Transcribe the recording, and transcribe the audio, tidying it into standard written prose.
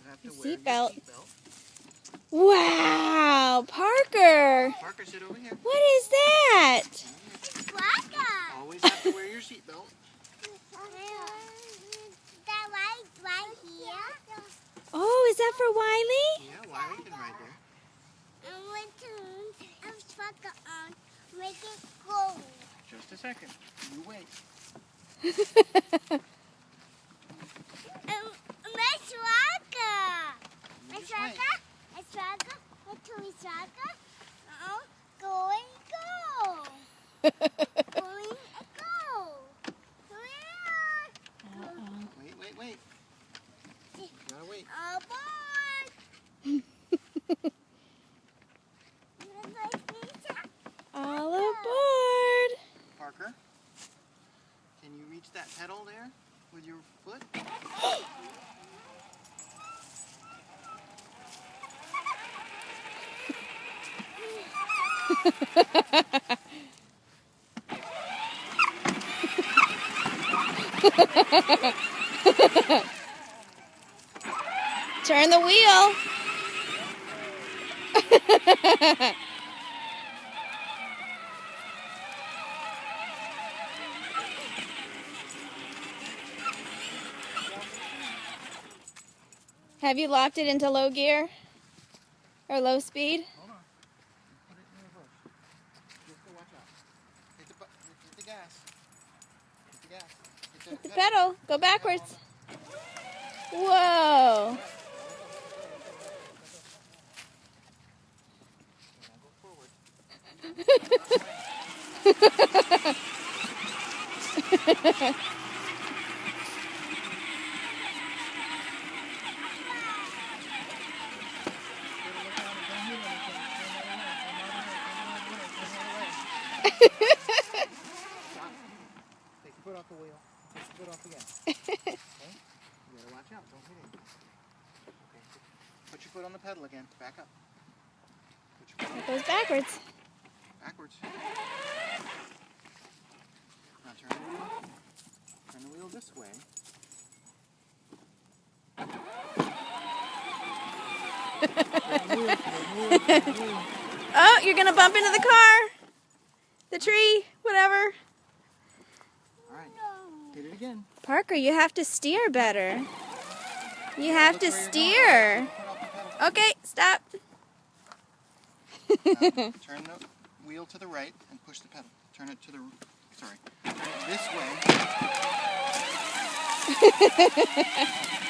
have to wear your Seatbelt. seatbelt. Wow, Parker. Parker, sit over here. What is that? Always have to wear your seatbelt. Oh, is that for Wiley? Yeah, Wiley can ride there. Just a second. You wait. You just wait. Wait. You gotta wait. All aboard. Parker, can you reach that pedal there with your foot? Turn the wheel. Have you locked it into low gear or low speed? Hold on. Put it in reverse. Just go watch out. Hit the gas. Hit the gas. Hit the pedal. Go backwards. Whoa. Take your foot off the wheel. Take your foot off the gas. Okay? You gotta watch out. Don't hit it. Okay. Put your foot on the pedal again. Back up. Put your foot It goes backwards. backwards. Now turn the wheel. Turn the wheel this way. Oh, you're going to bump into the car. The tree, whatever. All right. Hit it again. Parker, you have to steer better. You have to steer. Okay, stop. Turn the wheel to the right and push the pedal. Turn it to the, sorry, turn it this way.